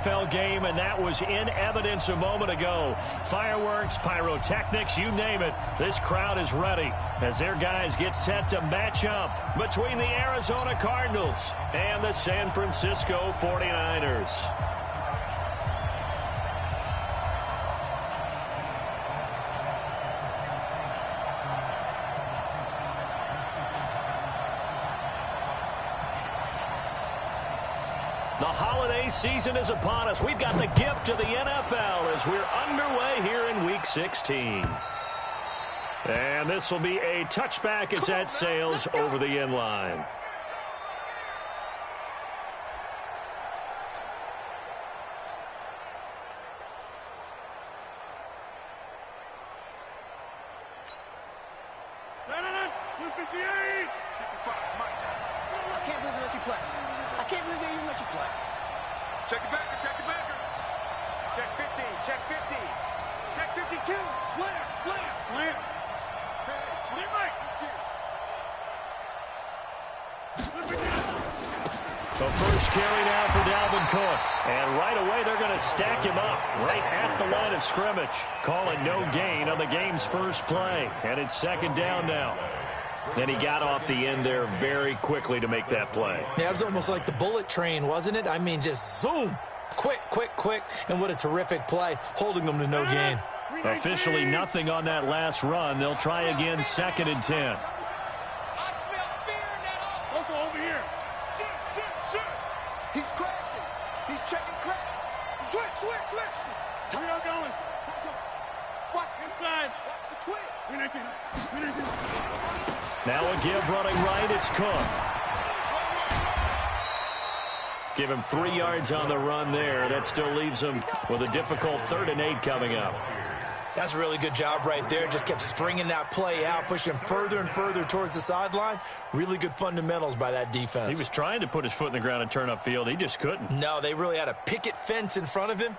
NFL game, and that was in evidence a moment ago. Fireworks, pyrotechnics, you name it. This crowd is ready as their guys get set to match up between the Arizona Cardinals and the San Francisco 49ers. The holiday season is upon us. We've got the gift of the NFL as we're underway here in Week 16. And this will be a touchback as that sails over the end line. Check the backer, check the backer. Check 50, check 50. Check 52. Slam, slam, slam. Hey, slam right. The first carry now for Dalvin Cook. And right away they're going to stack him up right at the line of scrimmage. Calling no gain on the game's first play. And it's second down now. And he got off the end there very quickly to make that play. Yeah, it was almost like the bullet train, wasn't it? I mean, just zoom. Quick, quick, quick. And what a terrific play, holding them to no gain. Officially nothing on that last run. They'll try again, 2nd and 10. I smell fear in that offense. Local over here. Shoot. He's crashing. He's checking crash. Switch. We are going. Watch inside. Watch the twitch. Now a give running right, it's Cook. Give him 3 yards on the run there. That still leaves him with a difficult 3rd and 8 coming up. That's a really good job right there. Just kept stringing that play out, pushing him further and further towards the sideline. Really good fundamentals by that defense. He was trying to put his foot in the ground and turn upfield. He just couldn't. No, they really had a picket fence in front of him.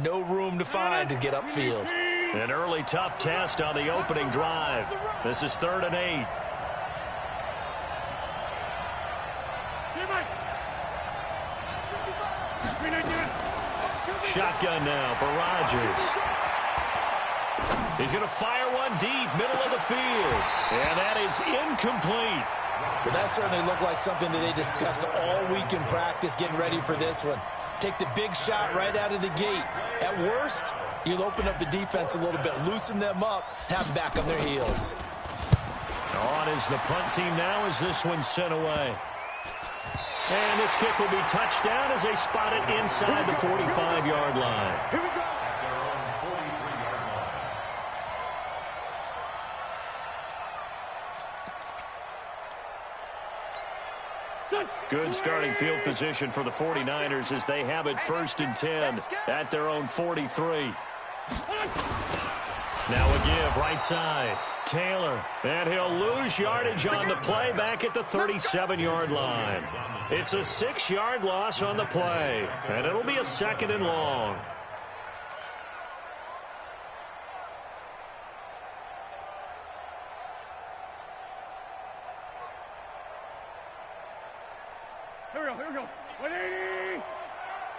No room to find to get upfield. An early tough test on the opening drive. This is 3rd and 8. Shotgun now for Rodgers. He's going to fire one deep, middle of the field. And that is incomplete. But that certainly looked like something that they discussed all week in practice, getting ready for this one. Take the big shot right out of the gate. At worst, you'll open up the defense a little bit, loosen them up, have them back on their heels. On is the punt team now as this one's sent away. And this kick will be touchdown as they spot it inside the 45-yard line. Here we go. Good starting field position for the 49ers as they have it 1st and 10 at their own 43. Now a give right side. Taylor, and he'll lose yardage on the play back at the 37-yard line. It's a 6-yard loss on the play, and it'll be a 2nd and long. Here we go. 180.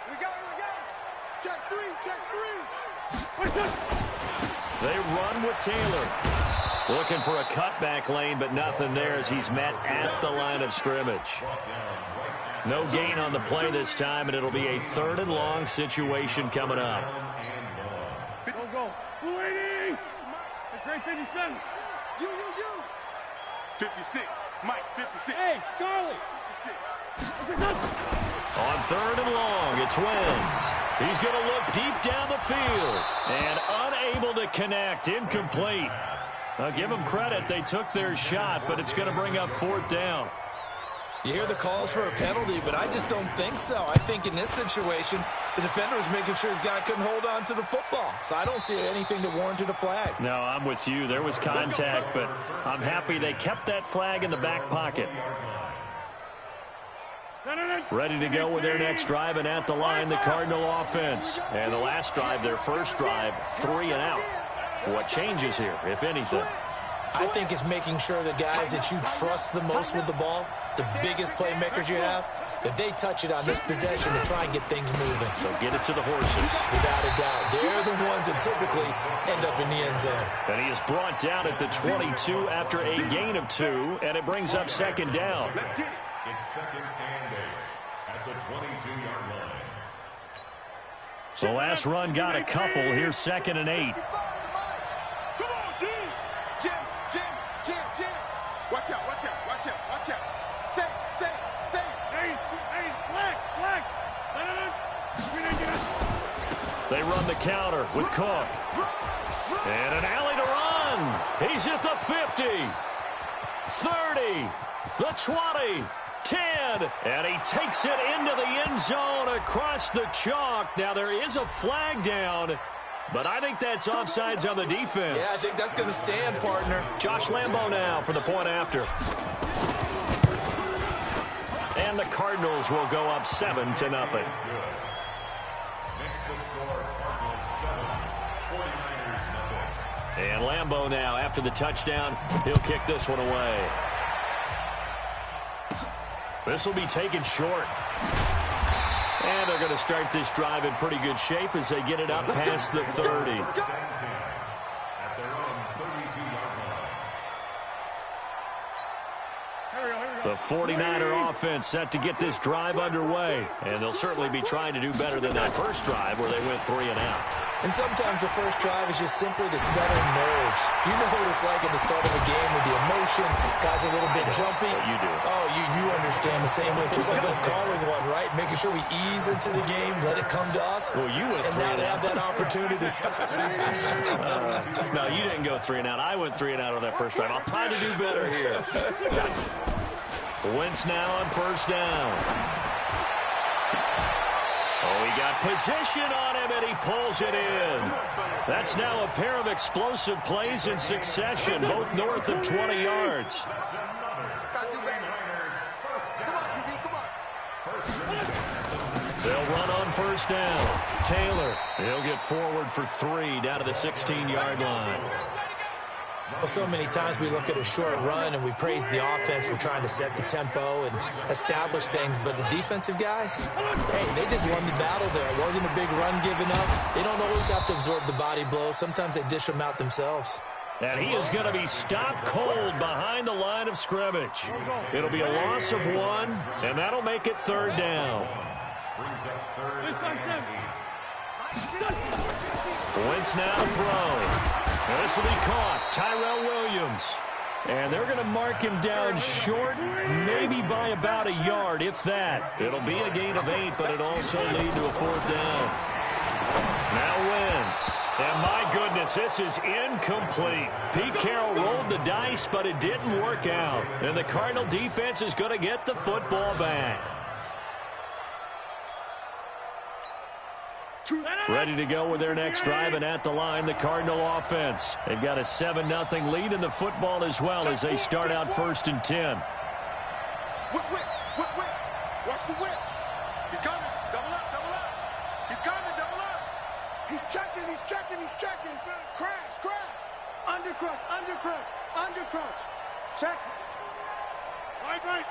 We go. Check 3. They run with Taylor. Looking for a cutback lane, but nothing there as he's met at the line of scrimmage. No gain on the play this time, and it'll be a 3rd and long situation coming up. Go. 280. It's great 57. You. 56. Mike, 56. Hey, Charlie. 56. On 3rd and long, it's Wentz. He's going to look deep down the field and unable to connect, incomplete. I'll give them credit. They took their shot, but it's going to bring up 4th down. You hear the calls for a penalty, but I just don't think so. I think in this situation, the defender was making sure his guy couldn't hold on to the football. So I don't see anything that warranted a flag. No, I'm with you. There was contact, but I'm happy they kept that flag in the back pocket. Ready to go with their next drive, and at the line, the Cardinal offense. And the last drive, their first drive, 3 and out. What changes here, if anything? I think it's making sure the guys that you trust the most with the ball, the biggest playmakers you have, that they touch it on this possession to try and get things moving. So get it to the horses. Without a doubt. They're the ones that typically end up in the end zone. And he is brought down at the 22 after a gain of 2, and it brings up second down. Let's get it. It's second and 8 at the 22-yard line. The last run got a couple. Here's second and 8. Come on, Jim. Jim. Watch out. Say. Hey, flag. They run the counter with Cook. And an alley to run. He's at the 50, 30, the 20, 10, and he takes it into the end zone across the chalk. Now, there is a flag down, but I think that's offsides on the defense. Yeah, I think that's going to stand, partner. Josh Lambo now for the point after. And the Cardinals will go up 7-0. Makes the score Cardinals 7, 49ers nothing. And Lambo now, after the touchdown, he'll kick this one away. This will be taken short. And they're going to start this drive in pretty good shape as they get it up past the 30. At their own 32-yard line. The 49er offense set to get this drive underway. And they'll certainly be trying to do better than that first drive where they went 3 and out. And sometimes the first drive is just simply to settle nerves. You know what it's like at the start of a game with the emotion. Guys are a little bit jumpy. You do. Oh, you understand the same way. Just like us calling one, right? Making sure we ease into the game, let it come to us. Well, you went 3 and now and they out. have that opportunity. No, you didn't go 3 and out. I went 3 and out on that first drive. I'll try to do better here. Wentz now on first down. Oh, he got position on him, and he pulls it in. That's now a pair of explosive plays in succession, both north of 20 yards. Gotta do better. Come on, QB, come on. They'll run on first down. Taylor, he'll get forward for 3 down to the 16-yard line. Well, so many times we look at a short run and we praise the offense for trying to set the tempo and establish things, but the defensive guys, hey, they just won the battle there. It wasn't a big run given up. They don't always have to absorb the body blows. Sometimes they dish them out themselves. And he is going to be stopped cold behind the line of scrimmage. It'll be a loss of 1, and that'll make it third down. Brings up third and 8. Wentz now to throw. And this will be caught. Tyrell Williams. And they're going to mark him down short, maybe by about a yard, if that. It'll be a gain of 8, but it'll also lead to a fourth down. Now Wentz. And my goodness, this is incomplete. Pete Carroll rolled the dice, but it didn't work out. And the Cardinal defense is going to get the football back. Ready to go with their next drive, and at the line, the Cardinal offense. They've got a 7-0 lead in the football as well as they start out first and 10. Whip. Watch the whip. He's coming. Double up. He's coming. Double up. He's checking. Crash. Undercrush. Check. Right.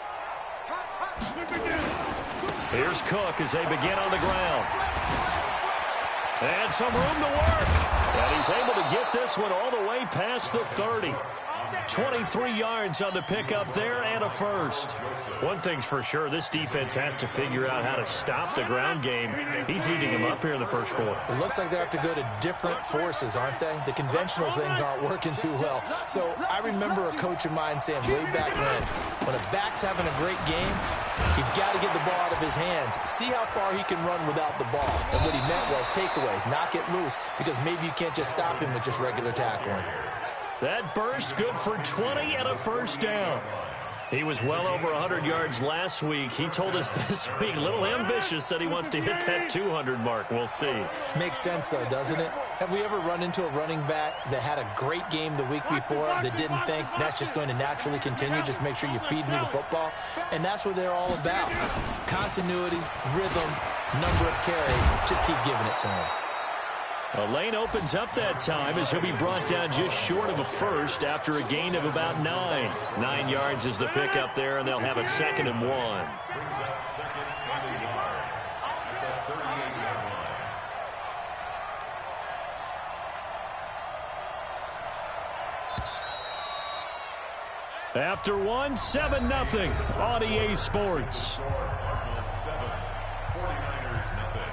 Here's Cook as they begin on the ground. And some room to work. And he's able to get this one all the way past the 30. 23 yards on the pickup there and a first. One thing's for sure, this defense has to figure out how to stop the ground game. He's eating them up here in the first quarter. It looks like they have to go to different forces, aren't they? The conventional things aren't working too well. So I remember a coach of mine saying way back when a back's having a great game, you've got to get the ball out of his hands. See how far he can run without the ball. And what he meant was takeaways, knock it loose, because maybe you can't just stop him with just regular tackling. That burst good for 20 and a first down. He was well over 100 yards last week. He told us this week, a little ambitious, that he wants to hit that 200 mark. We'll see. Makes sense, though, doesn't it? Have we ever run into a running back that had a great game the week before that didn't think that's just going to naturally continue? Just make sure you feed me the football. And that's what they're all about. Continuity, rhythm, number of carries. Just keep giving it to him. A lane opens up that time as he'll be brought down just short of a first after a gain of about 9. 9 yards is the pickup there, and they'll have a 2nd and 1. Brings up 2nd and 1 at the 38-yard line. After 1, 7-0 on EA Sports. 49ers nothing.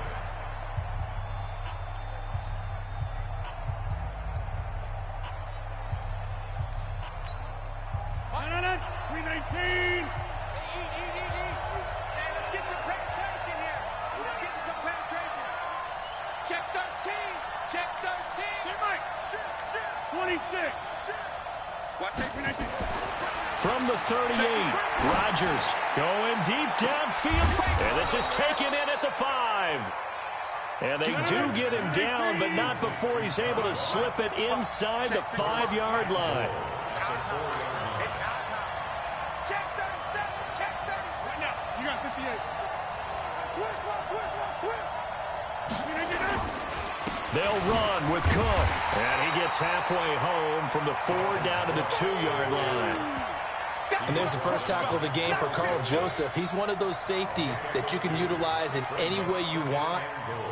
From the 38, Rodgers going deep downfield. And this is taken in at the 5. And they do get him down, but not before he's able to slip it inside the 5-yard line. It's our time. It's our time. Check 37. Check 30. Right now. You got 58. They'll run with Cook. And he gets halfway home from the 4 down to the 2-yard line. And there's the first tackle of the game for Carl Joseph. He's one of those safeties that you can utilize in any way you want.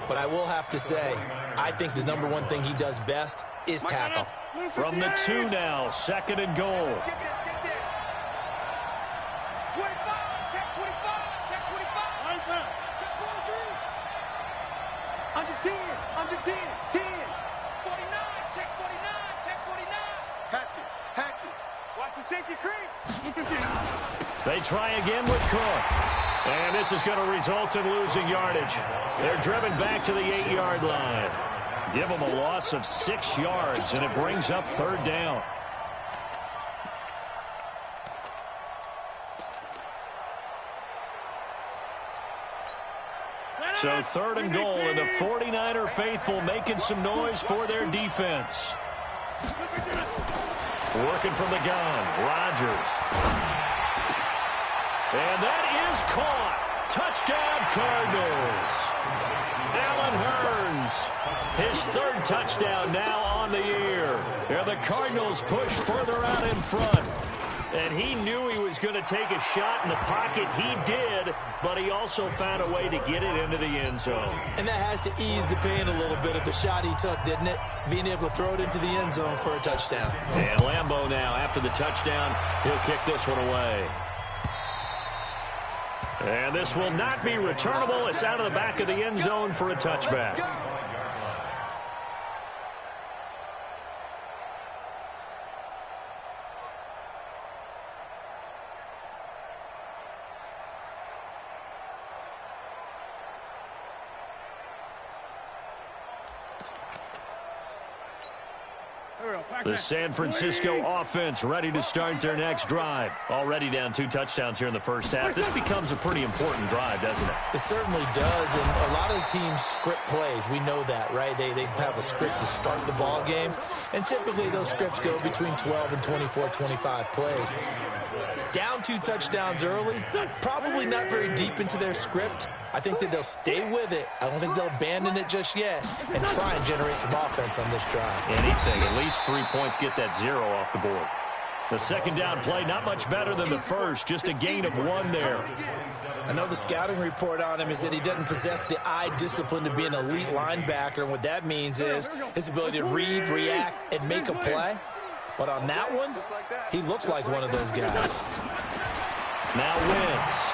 But I will have to say, I think the #1 thing he does best is tackle. From the 2 now, 2nd and goal. Get this. 25. Check 25. Check 25. Check 43. Under 10. Under 10. 10. 49. Check 49. Check 49. Hatch it. Watch the safety creep. They try again with Cook. And this is going to result in losing yardage. They're driven back to the 8-yard line. Give them a loss of 6 yards, and it brings up 3rd down. So 3rd and goal, and the 49er faithful making some noise for their defense. Working from the gun, Rodgers. And that is caught. Touchdown, Cardinals. Allen Hurns, his 3rd touchdown now on the year. And the Cardinals push further out in front. And he knew he was going to take a shot in the pocket. He did, but he also found a way to get it into the end zone. And that has to ease the pain a little bit of the shot he took, didn't it? Being able to throw it into the end zone for a touchdown. And Lambeau now, after the touchdown, he'll kick this one away. And this will not be returnable. It's out of the back of the end zone for a touchback. The San Francisco offense ready to start their next drive. Already down 2 touchdowns here in the first half. This becomes a pretty important drive, doesn't it? It certainly does, and a lot of the teams script plays. We know that, right? They have a script to start the ball game, and typically those scripts go between 12 and 24, 25 plays. Down 2 touchdowns early, probably not very deep into their script. I think that they'll stay with it. I don't think they'll abandon it just yet and try and generate some offense on this drive. Anything, at least 3 points, get that 0 off the board. The 2nd down play, not much better than the first, just a gain of 1 there. I know the scouting report on him is that he doesn't possess the eye discipline to be an elite linebacker, and what that means is his ability to read, react, and make a play. But on that one, he looked like one of those guys. Now Wentz.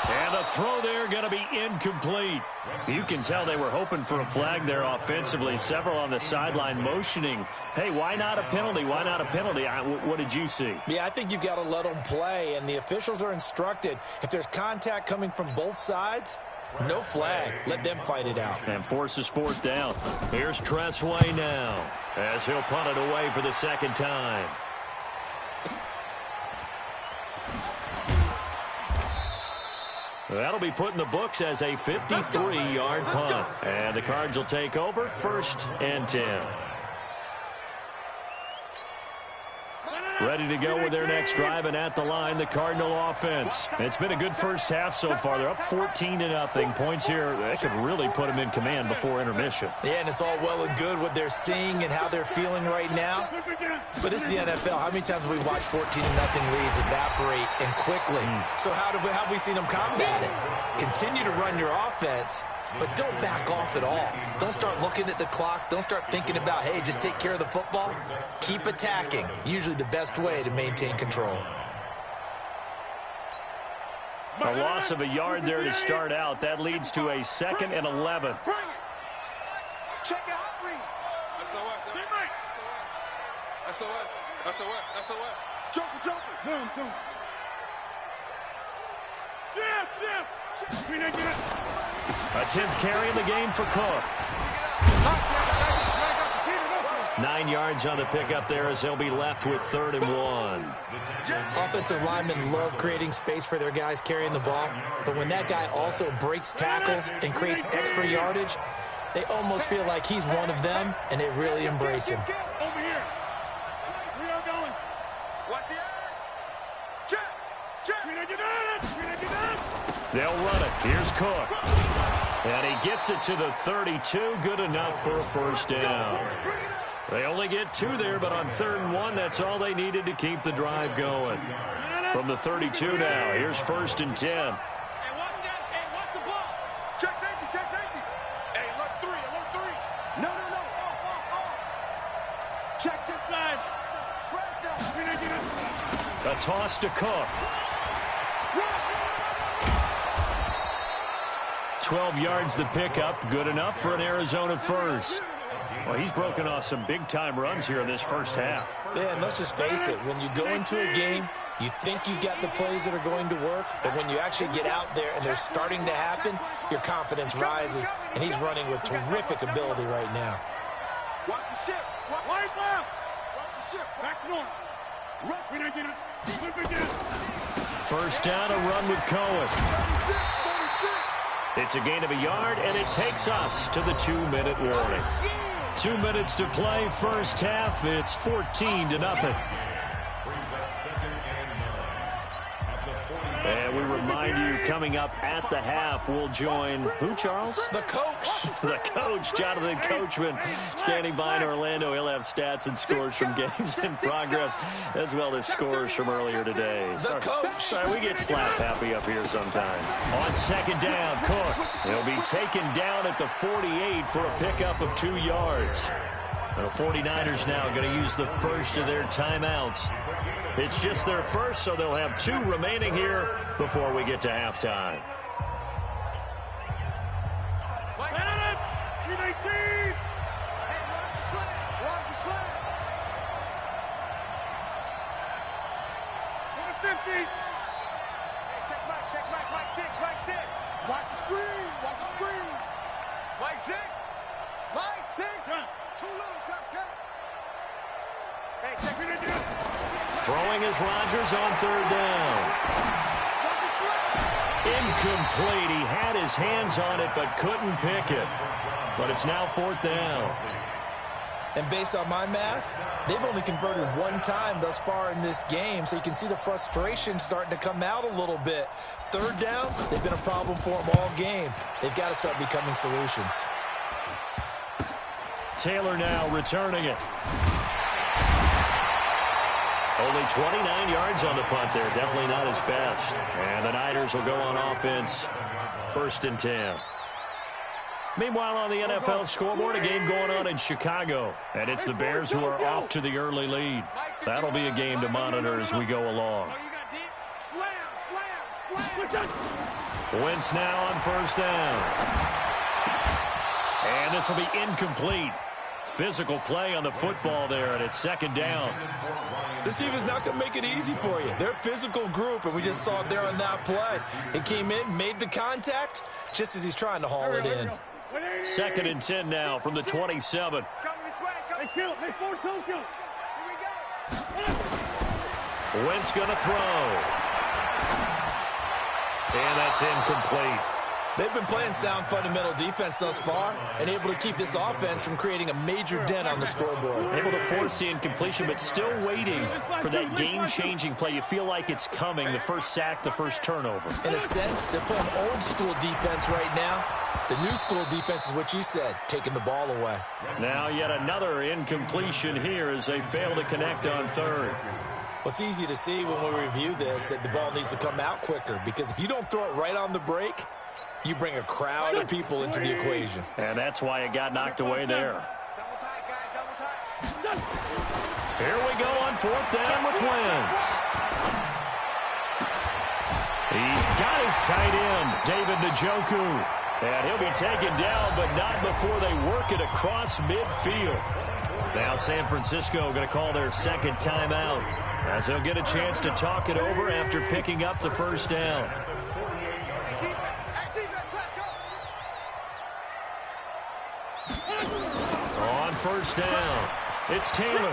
And the throw there going to be incomplete. You can tell they were hoping for a flag there offensively. Several on the sideline motioning, hey, why not a penalty? Why not a penalty? What did you see? Yeah, I think you've got to let them play, and the officials are instructed. If there's contact coming from both sides, no flag. Let them fight it out. And forces 4th down. Here's Tressway now as he'll punt it away for the 2nd time. That'll be put in the books as a 53-yard punt. And the Cards will take over 1st and 10. Ready to go with their next drive, and at the line, the Cardinal offense. It's been a good first half so far. They're up 14-0. Points here, that could really put them in command before intermission. Yeah, and it's all well and good what they're seeing and how they're feeling right now. But this is the NFL. How many times have we watched 14-0 leads evaporate and quickly? So how have we seen them combat it? Continue to run your offense, but don't back off at all. Don't start looking at the clock. Don't start thinking about, hey, just take care of the football. Keep attacking. Usually the best way to maintain control. A loss of a yard there to start out. That leads to a 2nd and 11. Check your hot read. SOS. Joker. Boom. A 10th carry in the game for Cook. 9 yards on the pickup there as they'll be left with 3rd and 1. Offensive linemen love creating space for their guys carrying the ball, but when that guy also breaks tackles and creates extra yardage, they almost feel like he's one of them, and they really embrace him. Over here. We are going. Watch the eye. Check. They'll run it. Here's Cook. And he gets it to the 32. Good enough for a first down. They only get 2 there, but on 3rd and 1, that's all they needed to keep the drive going. From the 32 now, here's 1st and 10. Hey, watch that. Hey, watch the ball. Check safety. Hey, alert 3. No. Off. Check side. A toss to Cook. 12 yards the pickup. Good enough for an Arizona first. Well, he's broken off some big-time runs here in this first half. Yeah, and let's just face it. When you go into a game, you think you've got the plays that are going to work, but when you actually get out there and they're starting to happen, your confidence rises, and he's running with terrific ability right now. Watch the ship. Watch the ship. Back north. Rush. We don't get it. First down, a run with Cohen. 36. It's a gain of a yard, and it takes us to the 2-minute warning. 2 minutes to play, first half. It's 14-0. And we remind you, coming up at the half, we'll join who, Charles? The coach. The coach, Jonathan Coachman, standing by in Orlando. He'll have stats and scores from games in progress, as well as scores from earlier today. The coach. Sorry, we get slap happy up here sometimes. On 2nd down, Cook. He'll be taken down at the 48 for a pickup of 2 yards. The 49ers now going to use the first of their timeouts. It's just their first, so they'll have 2 remaining here before we get to halftime. Watch the screen. Mike 6. Too little, cupcakes. Hey, check it again. Throwing is Rodgers on 3rd down. Incomplete. He had his hands on it but couldn't pick it. But it's now 4th down. And based on my math, they've only converted 1 time thus far in this game, so you can see the frustration starting to come out a little bit. 3rd downs, they've been a problem for them all game. They've got to start becoming solutions. Taylor now returning it. Only 29 yards on the punt there. Definitely not his best. And the Niners will go on offense. 1st and 10. Meanwhile, on the NFL scoreboard, a game going on in Chicago. And it's the Bears who are off to the early lead. That'll be a game to monitor as we go along. Wentz now on 1st down. And this will be incomplete. Physical play on the football there, and it's 2nd down. This team is not going to make it easy for you. They're a physical group, and we just saw it there on that play. It came in, made the contact, just as he's trying to haul it in. 2nd and 10 now from the 27. Wentz going to throw. And that's incomplete. They've been playing sound fundamental defense thus far and able to keep this offense from creating a major dent on the scoreboard. Able to force the incompletion, but still waiting for that game-changing play. You feel like it's coming, the first sack, the first turnover. In a sense, they're playing old-school defense right now. The new school defense is what you said, taking the ball away. Now yet another incompletion here as they fail to connect on third. Well, it's easy to see when we review this that the ball needs to come out quicker, because if you don't throw it right on the break, you bring a crowd of people into the equation. And that's why it got knocked away there. Here we go on fourth down with Wentz. He's got his tight end, David Njoku. And he'll be taken down, but not before they work it across midfield. Now San Francisco going to call their second timeout, as they'll get a chance to talk it over after picking up the first down. On first down, it's Taylor. 20.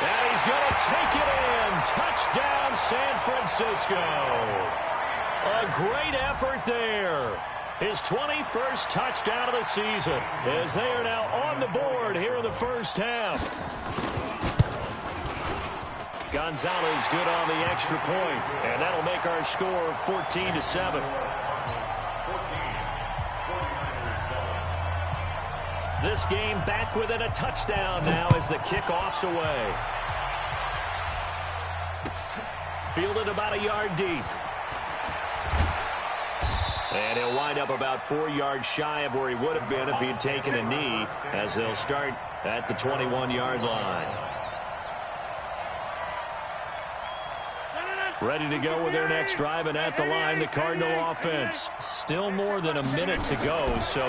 And he's going to take it in. Touchdown, San Francisco. A great effort there. His 21st touchdown of the season, as they are now on the board here in the first half. Gonzalez good on the extra point, and that'll make our score 14-7. This game back within a touchdown now as the kickoff's away. Fielded about a yard deep. And he'll wind up about 4 yards shy of where he would have been if he had taken a knee, as they'll start at the 21-yard line. Ready to go with their next drive, and at the line, the Cardinal offense. Still more than a minute to go, so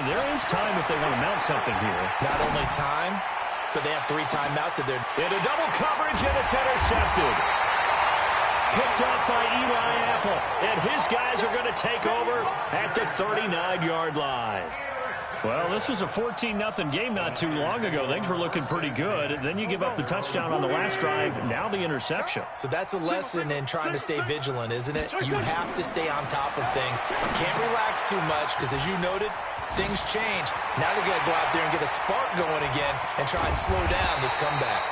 there is time if they want to mount something here. Not only time, but they have 3 timeouts. Into double coverage, and it's intercepted. Picked up by Eli Apple, and his guys are going to take over at the 39-yard line. Well, this was a 14-0 game not too long ago. Things were looking pretty good. Then you give up the touchdown on the last drive. Now the interception. So that's a lesson in trying to stay vigilant, isn't it? You have to stay on top of things. Can't relax too much because, as you noted, things change. Now they got to go out there and get a spark going again and try and slow down this comeback.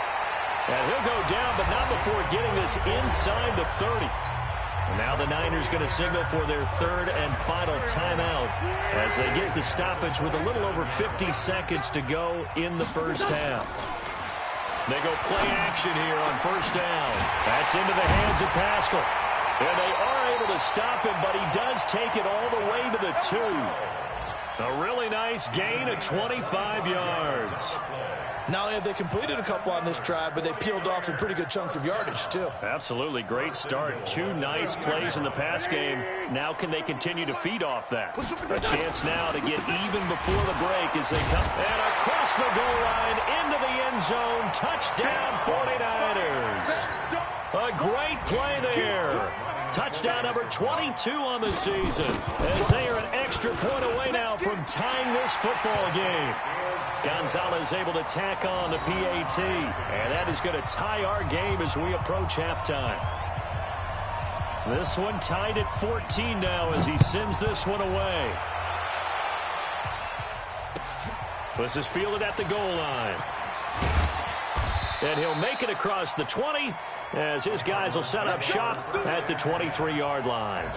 And he'll go down, but not before getting this inside the 30. And now the Niners going to signal for their third and final timeout as they get the stoppage with a little over 50 seconds to go in the first half. They go play action here on first down. That's into the hands of Pascal. And they are able to stop him, but he does take it all the way to the 2. A really nice gain of 25 yards. Not only have they completed a couple on this drive, but they peeled off some pretty good chunks of yardage, too. Absolutely. Great start. 2 nice plays in the pass game. Now can they continue to feed off that? A chance now to get even before the break as they come. And across the goal line, into the end zone. Touchdown, 49ers. A great play there. Touchdown number 22 on the season, as they are an extra point away now from tying this football game. Gonzalez able to tack on the PAT, and that is going to tie our game as we approach halftime. This one tied at 14 now as he sends this one away. This is fielded at the goal line. And he'll make it across the 20 as his guys will set up shop at the 23-yard line.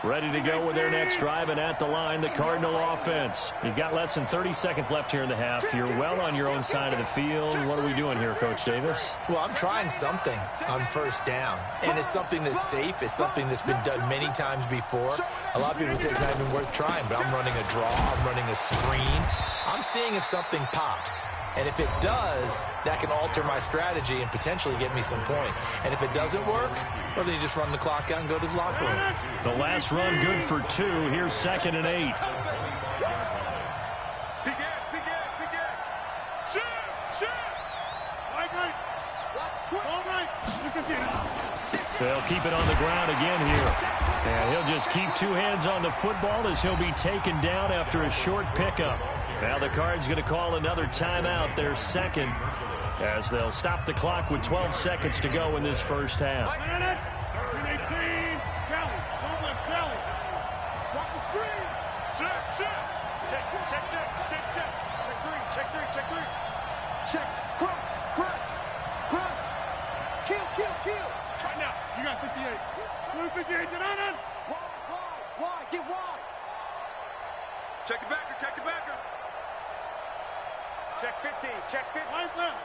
Ready to go with their next drive, and at the line, the Cardinal offense. You've got less than 30 seconds left here in the half. You're well on your own side of the field. What are we doing here, Coach Davis? Well, I'm trying something on first down, and it's something that's safe. It's something that's been done many times before. A lot of people say it's not even worth trying, but I'm running a draw. I'm running a screen. I'm seeing if something pops. And if it does, that can alter my strategy and potentially get me some points. And if it doesn't work, well, then you just run the clock out and go to the locker room. The last run good for 2. Here's 2nd and 8. They'll keep it on the ground again here. And he'll just keep 2 hands on the football as he'll be taken down after a short pickup. Now the Cards going to call another timeout, their second, as they'll stop the clock with 12 seconds to go in this first half. Watch the screen. Check three. Check. Crunch. Kill. Try now. You got 58. Blue 58. Why? Get wide. Check the backer. Check 15. Line left.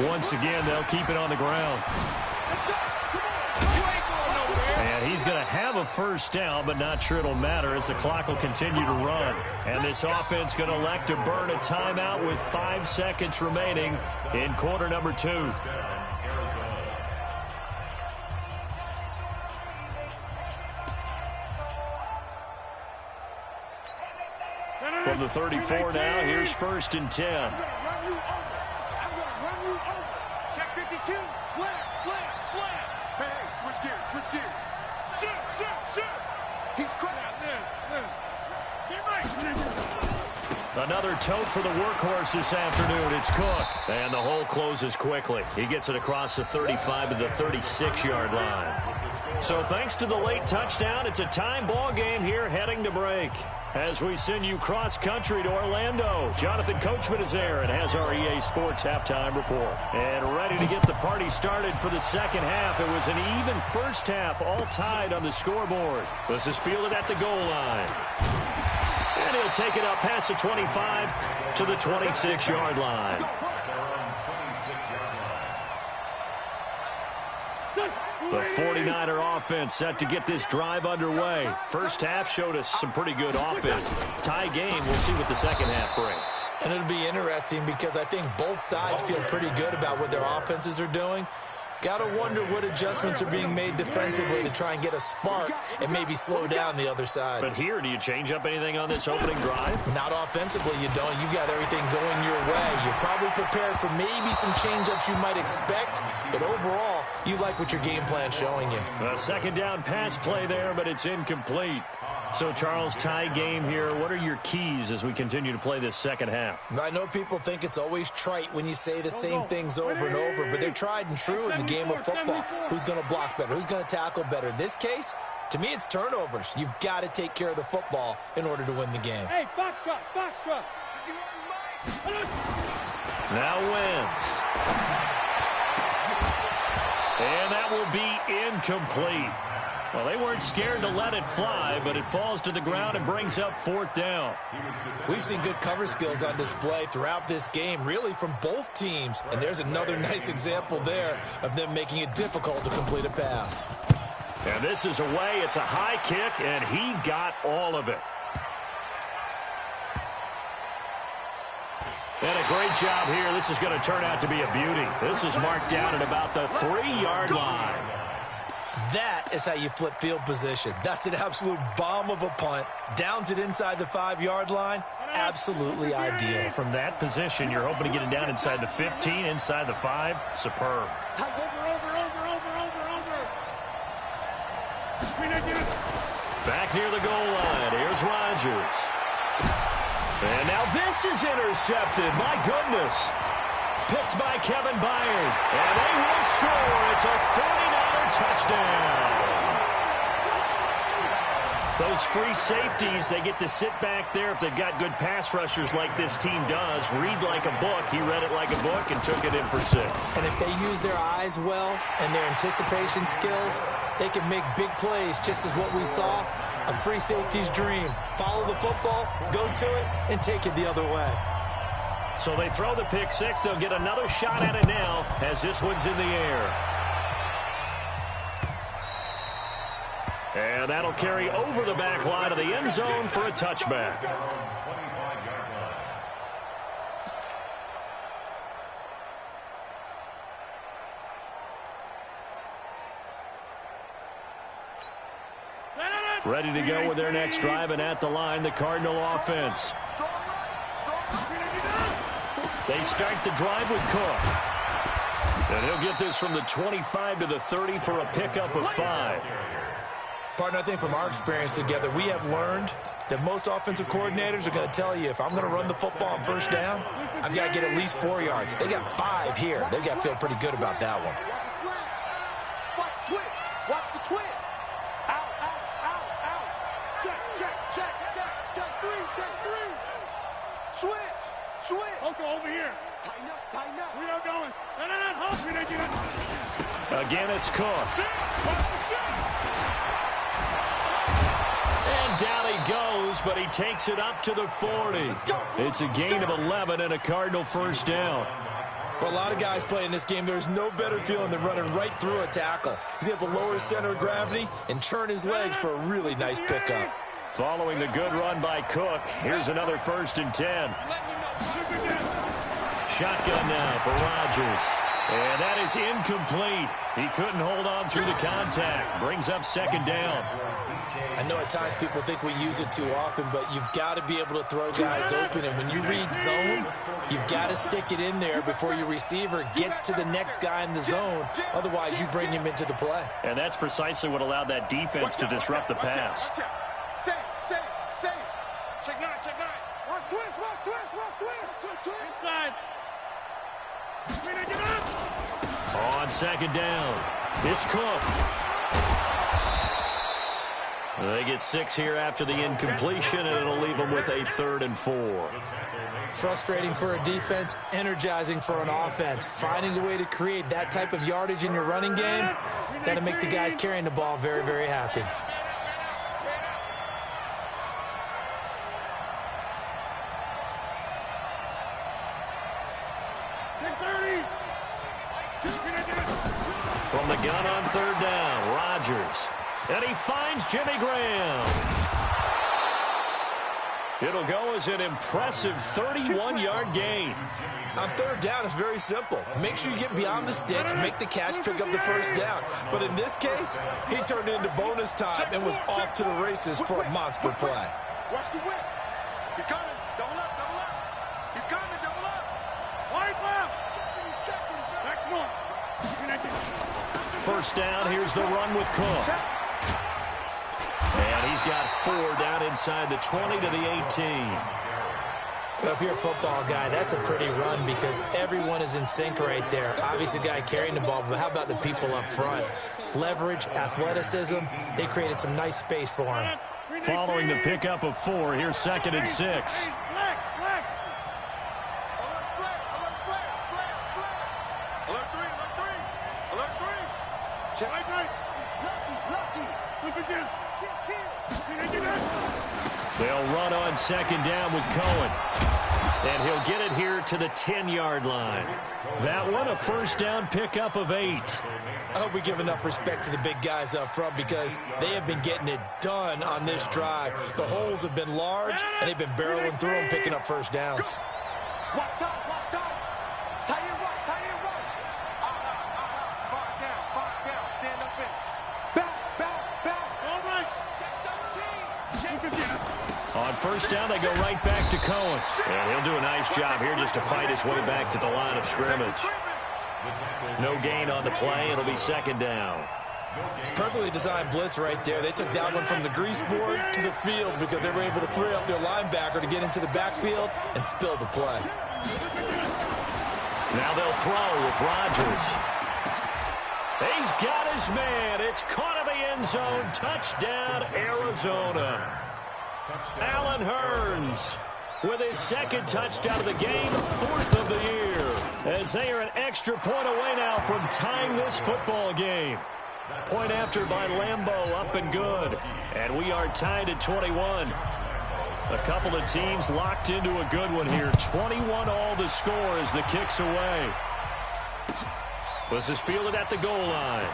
Once again, they'll keep it on the ground. And he's going to have a first down, but not sure it'll matter as the clock will continue to run. And this offense going to elect to burn a timeout with 5 seconds remaining in quarter number 2. From the 34 now, here's 1st and 10. I'm gonna run you over. Check 52. Slam. Hey, switch gears. Shoot. He's cracked. Get right. Another tote for the workhorse this afternoon. It's Cook. And the hole closes quickly. He gets it across the 35 to the 36-yard line. So thanks to the late touchdown, it's a time ball game here heading to break. As we send you cross-country to Orlando, Jonathan Coachman is there and has our EA Sports halftime report. And ready to get the party started for the second half. It was an even first half, all tied on the scoreboard. This is fielded at the goal line. And he'll take it up past the 25 to the 26-yard line. The 49er offense set to get this drive underway. First half showed us some pretty good offense. Tie game, we'll see what the second half brings. And it'll be interesting because I think both sides feel pretty good about what their offenses are doing. Got to wonder what adjustments are being made defensively to try and get a spark and maybe slow down the other side. But here, do you change up anything on this opening drive? Not offensively, you don't. You got everything going your way. You're probably prepared for maybe some change-ups you might expect, but overall, you like what your game plan's showing you. A second down pass play there, but it's incomplete. So, Charles, tie game here. What are your keys as we continue to play this second half? I know people think it's always trite when you say the same things over and over, but they're tried and true in the game of football. Who's going to block better? Who's going to tackle better? In this case, to me, it's turnovers. You've got to take care of the football in order to win the game. Hey, box truck. Now Wentz. And that will be incomplete. Well, they weren't scared to let it fly, but it falls to the ground and brings up 4th down. We've seen good cover skills on display throughout this game, really from both teams. And there's another nice example there of them making it difficult to complete a pass. And this is away. It's a high kick, and he got all of it. And a great job here. This is going to turn out to be a beauty. This is marked down at about the 3-yard line. That is how you flip field position. That's an absolute bomb of a punt. Downs it inside the 5-yard line. Absolutely ideal. From that position, you're hoping to get it down inside the 15, inside the 5. Superb. Back near the goal line. Here's Rodgers. And now this is intercepted. My goodness. Picked by Kevin Byard. And they will score. It's a 49er touchdown. Those free safeties, they get to sit back there if they've got good pass rushers like this team does. Read like a book. He read it like a book and took it in for 6. And if they use their eyes well and their anticipation skills, they can make big plays, just as what we saw. A free safety's dream. Follow the football, go to it, and take it the other way. So they throw the pick 6. They'll get another shot at it now as this one's in the air. And that'll carry over the back line of the end zone for a touchback. Ready to go with their next drive, and at the line, the Cardinal offense. They start the drive with Cook. And he'll get this from the 25 to the 30 for a pickup of 5. Partner, I think from our experience together, we have learned that most offensive coordinators are going to tell you, if I'm going to run the football on first down, I've got to get at least 4 yards. They got 5 here. They've got to feel pretty good about that one. Watch the slant. Watch the twist. Watch the twist. Out, out, out, out. Check, check, check, check, check 3, check 3. Switch, switch. Okay, over here. Tighten up, tighten up. We are going. No, hold. We didn't get up. Again, it's Cook. And down he goes, but he takes it up to the 40. It's a gain of 11 and a Cardinal first down. For a lot of guys playing this game, there's no better feeling than running right through a tackle. He's able to lower his center of gravity and churn his legs for a really nice pickup. Following the good run by Cook, here's another 1st and 10. Shotgun now for Rodgers. And that is incomplete. He couldn't hold on through the contact. Brings up 2nd down. I know at times people think we use it too often, but you've got to be able to throw guys open. And when you read zone, you've got to stick it in there before your receiver gets to the next guy in the zone. Otherwise, you bring him into the play. And that's precisely what allowed that defense to disrupt the pass. Save, save, save. Check 9, check 9. Watch twist, watch twist, watch twist. Twist, twist. Inside. We didn't get up. On 2nd down, it's Cook. They get 6 here after the incompletion, and it'll leave them with a 3rd and 4. Frustrating for a defense, energizing for an offense. Finding a way to create that type of yardage in your running game, that'll make the guys carrying the ball very, very happy. From the gun on 3rd down, Rodgers. And he finds Jimmy Graham. It'll go as an impressive 31-yard gain. On 3rd down, it's very simple. Make sure you get beyond the sticks, make the catch, pick up the 1st down. But in this case, he turned it into bonus time and was off to the races for a monster play. Watch the whip. He's coming. Double up, double up. He's coming, double up. Wide left. He's checking. Back one. 1st down, here's the run with Cook. And he's got 4 down inside the 20 to the 18. Well, if you're a football guy, that's a pretty run because everyone is in sync right there. Obviously, the guy carrying the ball, but how about the people up front? Leverage, athleticism, they created some nice space for him. Following the pickup of 4, here's 2nd and 6. They'll run on 2nd down with Cohen. And he'll get it here to the 10-yard line. That one, a 1st down pickup of 8. I hope we give enough respect to the big guys up front because they have been getting it done on this drive. The holes have been large, and they've been barreling through them, picking up 1st downs. Watch out, watch out. Tie it right, tie it right. Five down, stand up in. Back. All right. Check 17. On 1st down, they go right back to Cohen. And he'll do a nice job here just to fight his way back to the line of scrimmage. No gain on the play. It'll be 2nd down. Perfectly designed blitz right there. They took that one from the grease board to the field because they were able to free up their linebacker to get into the backfield and spill the play. Now they'll throw with Rodgers. He's got his man. It's caught in the end zone. Touchdown, Arizona. Allen Hurns with his 2nd touchdown of the game, 4th of the year, as they are an extra point away now from tying this football game. Point after by Lambeau, up and good. And we are tied at 21. A couple of teams locked into a good one here. 21 all the score as the kick's away. This is fielded at the goal line.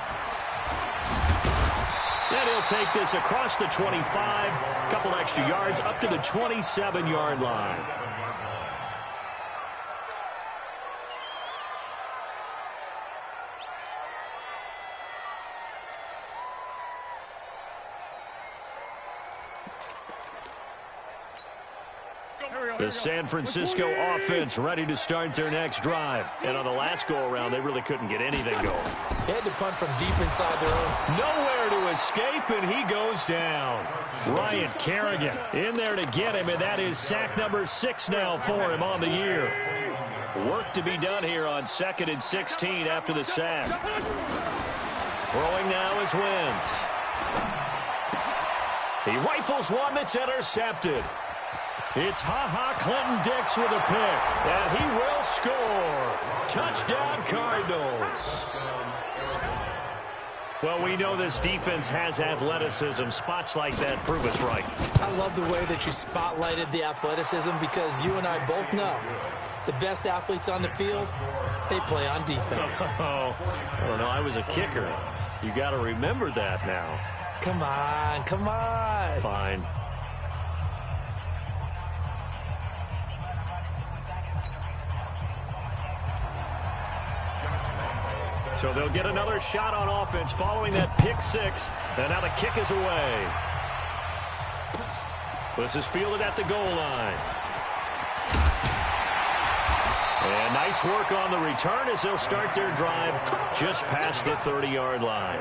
And he'll take this across the 25, a couple extra yards up to the 27-yard line. The San Francisco offense ready to start their next drive. And on the last go-around, they really couldn't get anything going. They had to punt from deep inside their own. Nowhere to escape, and he goes down. Ryan Kerrigan in there to get him, and that is sack number 6 now for him on the year. Work to be done here on 2nd and 16 after the sack. Throwing now is Wentz. He rifles one that's intercepted. It's Clinton-Dix with a pick, and he will score. Touchdown, Cardinals. Well, we know this defense has athleticism. Spots like that prove us right. I love the way that you spotlighted the athleticism because you and I both know the best athletes on the field, they play on defense. Oh, I don't know. I was a kicker. You got to remember that now. Come on, come on. Fine. So they'll get another shot on offense following that pick 6. And now the kick is away. This is fielded at the goal line. And nice work on the return as they'll start their drive just past the 30-yard line.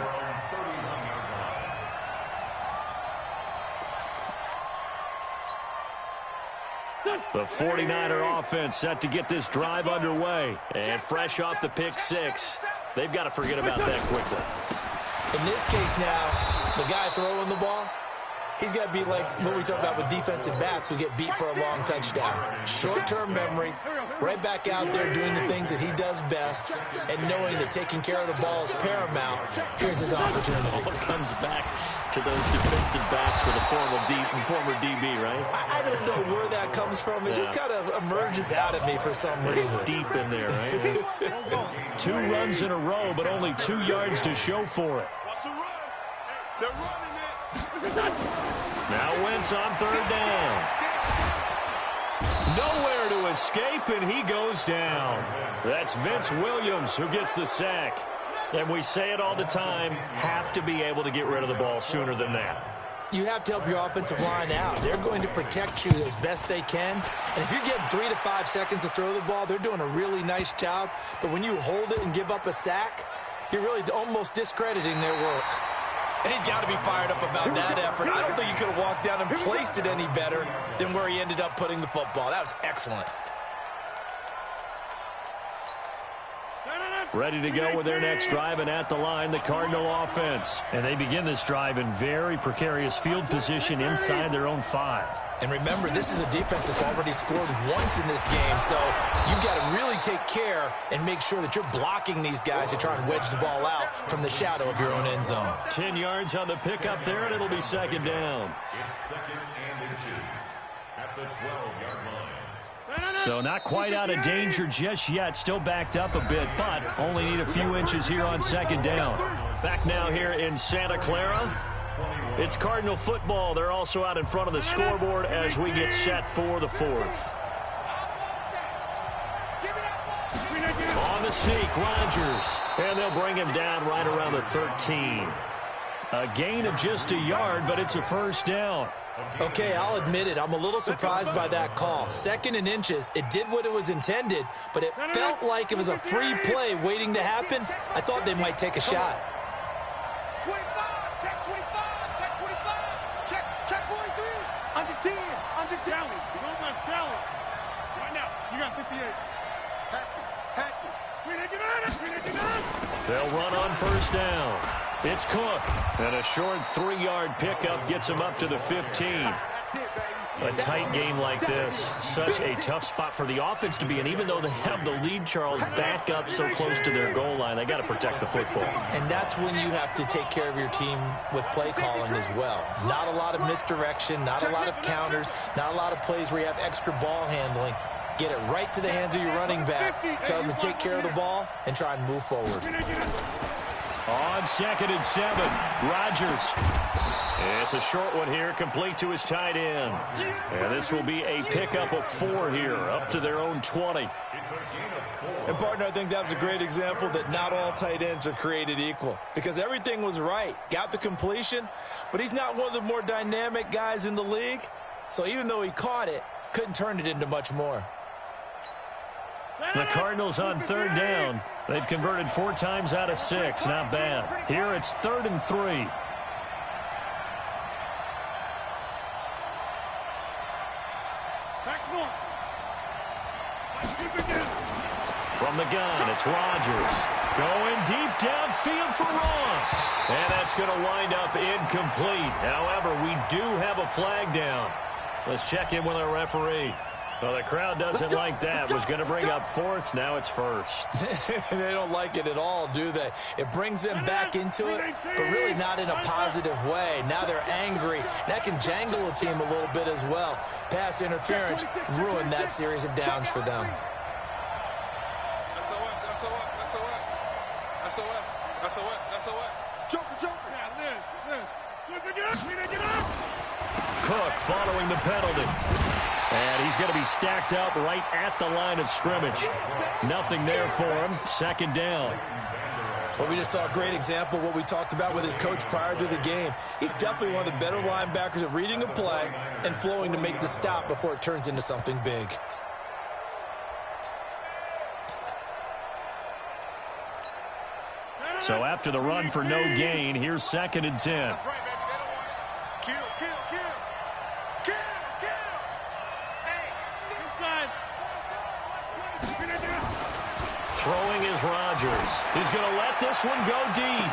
The 49er offense set to get this drive underway. And fresh off the pick 6. They've got to forget about that quickly. In this case now, the guy throwing the ball, he's got to be like what we talk about with defensive backs who get beat for a long touchdown. Short-term memory, right back out there doing the things that he does best, and knowing that taking care of the ball is paramount. Here's his opportunity. All comes back to those defensive backs for the former DB, right? I don't know where that comes from. It just kind of emerges out of me for some reason. It's deep in there, right? 2 runs in a row, but only 2 yards to show for it. What's the run? They're running it. Now Wentz on 3rd down. Nowhere to escape, and he goes down. That's Vince Williams who gets the sack. And we say it all the time, have to be able to get rid of the ball sooner than that. You have to help your offensive line out. They're going to protect you as best they can. And if you're getting 3 to 5 seconds to throw the ball, they're doing a really nice job. But when you hold it and give up a sack, you're really almost discrediting their work. And he's got to be fired up about that effort. I don't think he could have walked down and placed it any better than where he ended up putting the football. That was excellent. Ready to go with their next drive, and at the line, the Cardinal offense. And they begin this drive in very precarious field position inside their own 5. And remember, this is a defense that's already scored once in this game, so you've got to really take care and make sure that you're blocking these guys to try and wedge the ball out from the shadow of your own end zone. 10 yards on the pickup there, and it'll be 2nd down. It's 2nd and inches at the 12-yard line. So not quite out of danger just yet. Still backed up a bit, but only need a few inches here on 2nd down. Back now here in Santa Clara. It's Cardinal football. They're also out in front of the scoreboard as we get set for the 4th. On the sneak, Rodgers. And they'll bring him down right around the 13. A gain of just a yard, but it's a 1st down. Okay, I'll admit it. I'm a little surprised by that call. 2nd and inches. It did what it was intended, but it felt like it was a free play waiting to happen. I thought they might take a shot. 25, check 25, check 25, check 43, under 10, under 10. Challenge. You know my challenge. Right now, you got 58. Hatchet. They'll run on 1st down. It's Cook. And a short 3-yard pickup gets him up to the 15. A tight game like this, such a tough spot for the offense to be in. Even though they have the lead, Charles, back up so close to their goal line, they got to protect the football. And that's when you have to take care of your team with play calling as well. Not a lot of misdirection, not a lot of counters, not a lot of plays where you have extra ball handling. Get it right to the hands of your running back. Tell them to take care of the ball and try and move forward. On 2nd and 7, Rodgers. It's a short one here, complete to his tight end. And this will be a pickup of 4 here, up to their own 20. And, partner, I think that was a great example that not all tight ends are created equal. Because everything was right. Got the completion, but he's not one of the more dynamic guys in the league. So even though he caught it, couldn't turn it into much more. The Cardinals on 3rd down. They've converted 4 times out of 6. Not bad. Here it's 3rd and 3. From the gun, it's Rodgers. Going deep downfield for Ross. And that's going to wind up incomplete. However, we do have a flag down. Let's check in with our referee. Well, the crowd doesn't like that. Was going to bring up fourth. Now it's first. They don't like it at all, do they? It brings them back into it, but really not in a positive way. Now they're angry. That can jangle a team a little bit as well. Pass interference ruined that series of downs for them. Cook following the penalty. And he's going to be stacked up right at the line of scrimmage. Nothing there for him. Second down. Well, we just saw a great example of what we talked about with his coach prior to the game. He's definitely one of the better linebackers at reading a play and flowing to make the stop before it turns into something big. So after the run for no gain, here's 2nd and 10. That's right, baby. They don't want it. Kill, kill, kill. Kill, kill. Hey, Inside. Throwing is Rodgers. He's going to let this one go deep.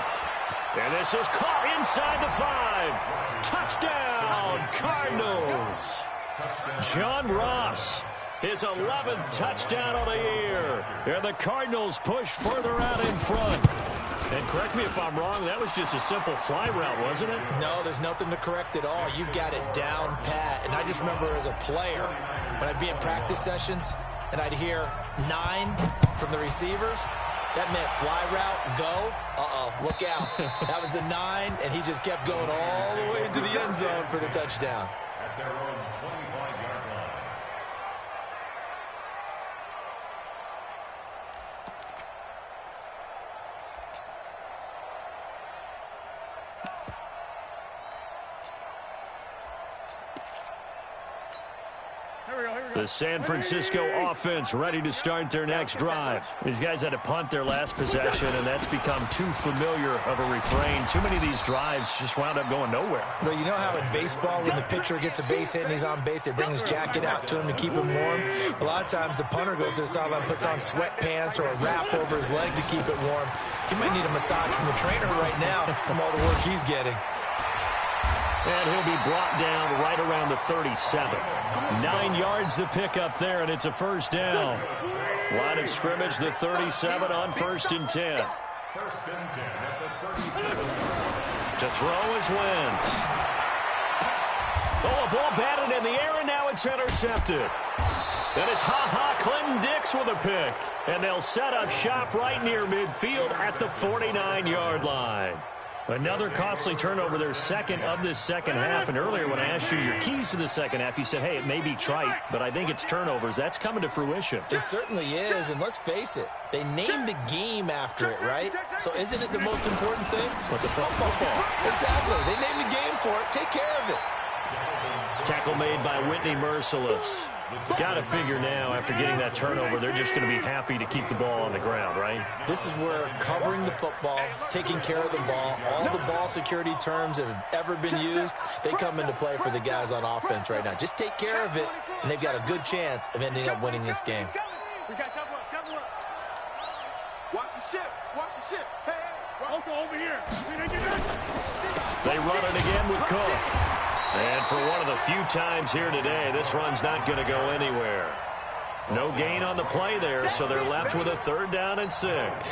And this is caught inside the 5. Touchdown, Cardinals. John Ross, his 11th touchdown of the year. And the Cardinals push further out in front. And correct me if I'm wrong, that was just a simple fly route, wasn't it? No, there's nothing to correct at all. You've got it down pat. And I just remember as a player, when I'd be in practice sessions and I'd hear 9 from the receivers, that meant fly route, go. Uh-oh, look out. That was the 9, and he just kept going all the way into the end zone for the touchdown. At their own 25-yard line. The San Francisco offense ready to start their next drive. These guys had to punt their last possession, and that's become too familiar of a refrain. Too many of these drives just wound up going nowhere. Well, you know how in baseball, when the pitcher gets a base hit and he's on base, they bring his jacket out to him to keep him warm? A lot of times the punter goes to the sideline, puts on sweatpants or a wrap over his leg to keep it warm. He might need a massage from the trainer right now from all the work he's getting. And he'll be brought down right around the 37. 9 yards to pick up there, and it's a first down. Line of scrimmage, the 37 on 1st and 10. 1st and 10 at the 37. To throw is Wentz. Oh, a ball batted in the air, and now it's intercepted. And it's Clinton Dix with a pick. And they'll set up shop right near midfield at the 49-yard line. Another costly turnover, their second of this second half. And earlier when I asked you your keys to the second half, you said, hey, it may be trite, but I think it's turnovers. That's coming to fruition. It certainly is, and let's face it, they named the game after it, right? So isn't it the most important thing? But it's football. Exactly. They named the game for it. Take care of it. Tackle made by Whitney Merciless. Got to figure now, after getting that turnover, they're just going to be happy to keep the ball on the ground, right? This is where covering the football, taking care of the ball, all the ball security terms that have ever been used, they come into play for the guys on offense right now. Just take care of it, and they've got a good chance of ending up winning this game. watch the ship. Watch the ship. Hey, hey. Over here. They run it again with Cook. And for one of the few times here today, this run's not going to go anywhere. No gain on the play there, so they're left with a 3rd down and 6.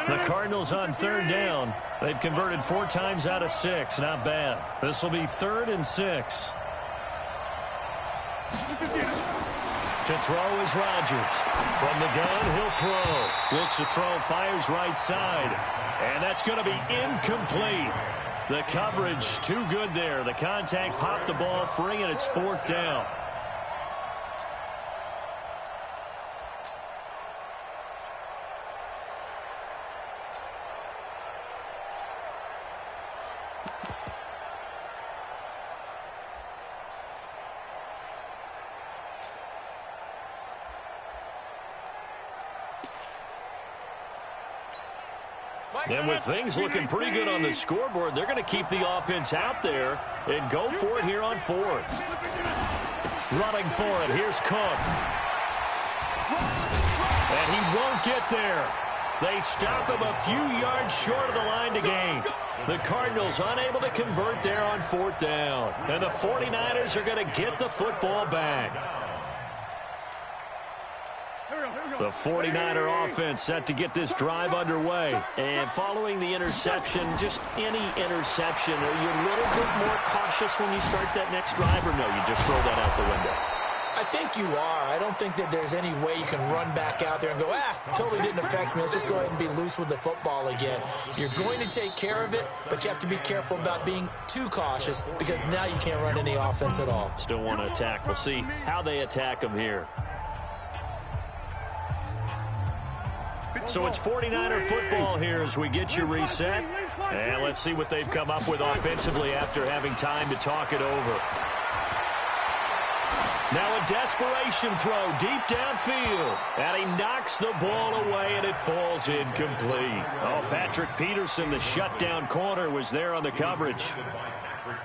The Cardinals on 3rd down. They've converted 4 times out of 6. Not bad. This will be 3rd and 6. To throw is Rodgers. From the gun, he'll throw. Looks to throw, fires right side. And that's going to be incomplete. The coverage too good there. The contact popped the ball free, and it's 4th down. And with things looking pretty good on the scoreboard, they're going to keep the offense out there and go for it here on 4th. Running for it. Here's Cook. And he won't get there. They stop him a few yards short of the line to gain. The Cardinals unable to convert there on 4th down. And the 49ers are going to get the football back. The 49er offense set to get this drive underway. And following the interception, just any interception, are you a little bit more cautious when you start that next drive, or no, you just throw that out the window? I think you are. I don't think that there's any way you can run back out there and go, totally didn't affect me. Let's just go ahead and be loose with the football again. You're going to take care of it, but you have to be careful about being too cautious because now you can't run any offense at all. Still want to attack. We'll see how they attack them here. So it's 49er football here as we get you reset. And let's see what they've come up with offensively after having time to talk it over. Now a desperation throw deep downfield. And he knocks the ball away, and it falls incomplete. Oh, Patrick Peterson, the shutdown corner, was there on the coverage.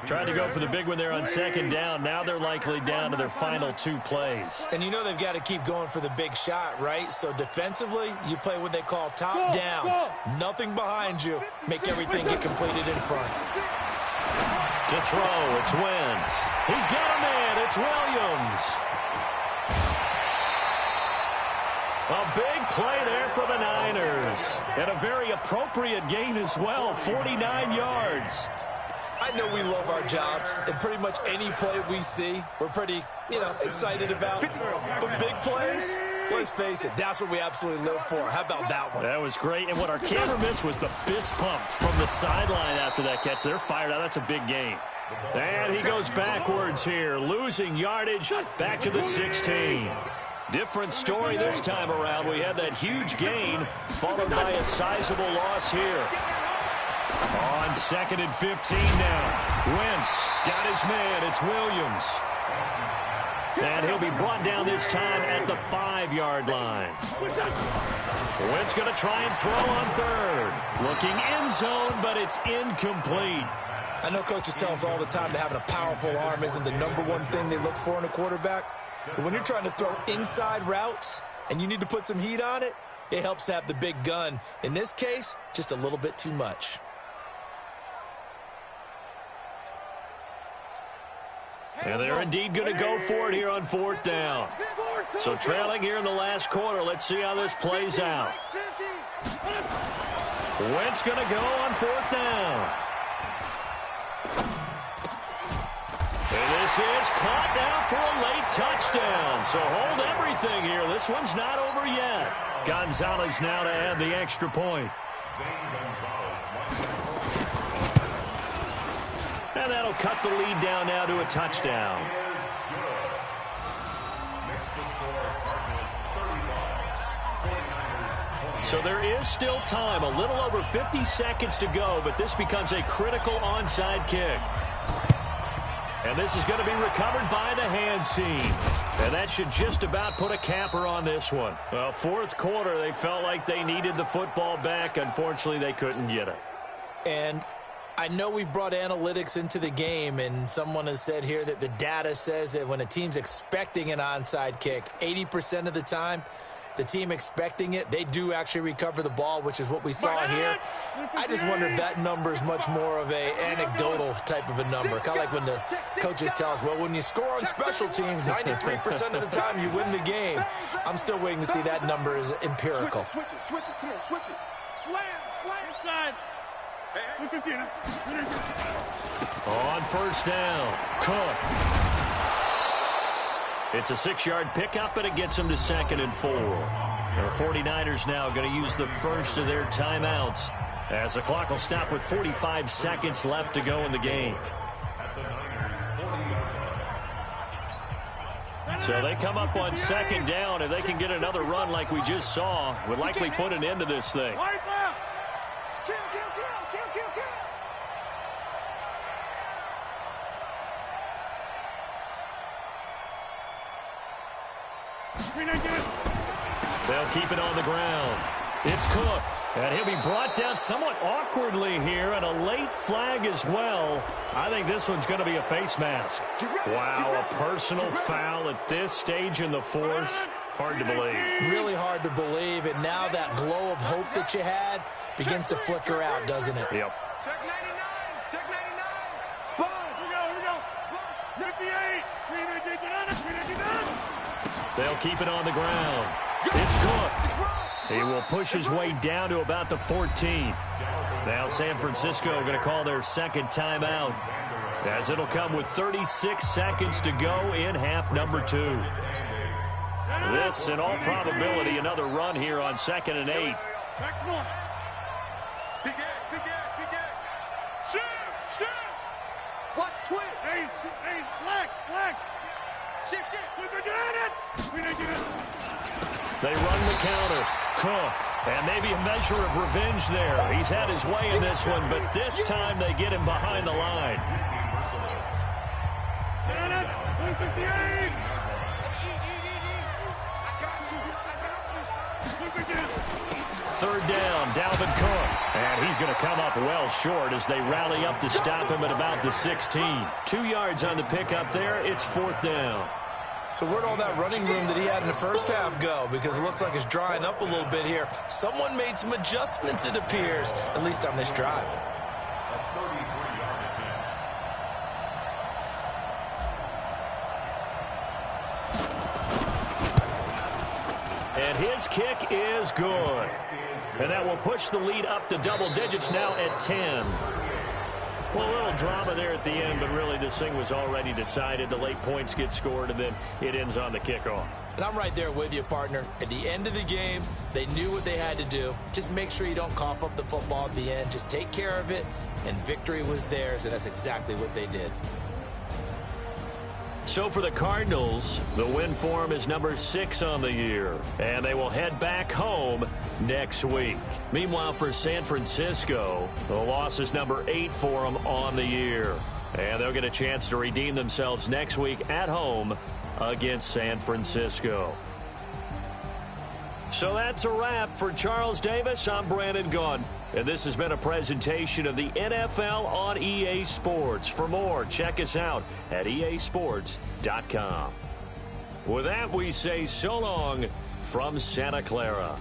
Tried to go for the big one there on 2nd down. Now they're likely down to their final 2 plays. And you know they've got to keep going for the big shot, right? So defensively, you play what they call top down. Nothing behind you. Make everything get completed in front. To throw, it's Wentz. He's got a man. It's Williams. A big play there for the Niners. And a very appropriate gain as well, 49 yards. I know we love our jobs, and pretty much any play we see, we're pretty, excited about. But big plays, let's face it, that's what we absolutely live for. How about that one? That was great, and what our camera missed was the fist pump from the sideline after that catch. They're fired out. That's a big gain. And he goes backwards here, losing yardage back to the 16. Different story this time around. We had that huge gain, followed by a sizable loss here. On 2nd and 15 now. Wentz got his man. It's Williams. And he'll be brought down this time at the 5-yard line. Wentz going to try and throw on 3rd. Looking end zone, but it's incomplete. I know coaches tell us all the time that having a powerful arm isn't the #1 thing they look for in a quarterback. But when you're trying to throw inside routes and you need to put some heat on it, it helps to have the big gun. In this case, just a little bit too much. And they're indeed going to go for it here on 4th down. So trailing here in the last quarter. Let's see how this plays out. Wentz going to go on 4th down. And this is caught down for a late touchdown. So hold everything here. This one's not over yet. Gonzalez now to add the extra point. And that'll cut the lead down now to a touchdown. So there is still time, a little over 50 seconds to go, but this becomes a critical onside kick. And this is going to be recovered by the hands team. And that should just about put a capper on this one. Well, 4th quarter, they felt like they needed the football back. Unfortunately, they couldn't get it. And I know we've brought analytics into the game, and someone has said here that the data says that when a team's expecting an onside kick, 80% of the time, the team expecting it, they do actually recover the ball, which is what we saw here. I just wonder if that number is much more of a anecdotal type of a number. Kind of like when the coaches tell us, well, when you score on special teams, 93% of the time you win the game. I'm still waiting to see that number is empirical. Switch it. Come on, switch it. Slam. Inside. On 1st down, Cook. It's a 6-yard pickup, and it them to 2nd and 4. The 49ers now going to use the first of their timeouts as the clock will stop with 45 seconds left to go in the game. So they come up on 2nd down. If they can get another run like we just saw, would likely put an end to this thing. Kill. They'll keep it on the ground. It's Cook, And he'll be brought down somewhat awkwardly here, and a late flag as well. I think this one's going to be a face mask. Wow, a personal foul at this stage in the fourth. Hard to believe. Really hard to believe, and now that glow of hope that you had begins to flicker out, doesn't it? Yep. Check 99. Check 99. Spot. Here we go. 58. They'll keep it on the ground. It's good. He will push his way down to about the 14. Now San Francisco going to call their second timeout, as it'll come with 36 seconds to go in half number 2. This, in all probability, another run here on 2nd and 8. Big egg. Shoot. What? Twitch. Hey, flag. Shit. They run the counter. Cook. And maybe a measure of revenge there. He's had his way in this one, but this time they get him behind the line. Third down, Dalvin Cook. And he's going to come up well short as they rally up to stop him at about the 16. 2 yards on the pickup there. It's 4th down. So where'd all that running room that he had in the first half go? Because it looks like it's drying up a little bit here. Someone made some adjustments, it appears, at least on this drive. And his kick is good. And that will push the lead up to double digits now at 10. Well, a little drama there at the end, but really this thing was already decided. The late points get scored, and then it ends on the kickoff. And I'm right there with you, partner. At the end of the game, they knew what they had to do. Just make sure you don't cough up the football at the end. Just take care of it, and victory was theirs, and that's exactly what they did. So for the Cardinals, the win for them is number 6 on the year, and they will head back home next week. Meanwhile, for San Francisco, the loss is number 8 for them on the year, and they'll get a chance to redeem themselves next week at home against San Francisco. So that's a wrap. For Charles Davis, I'm Brandon Gunn, and this has been a presentation of the NFL on EA Sports. For more, check us out at easports.com. With that, we say so long from Santa Clara.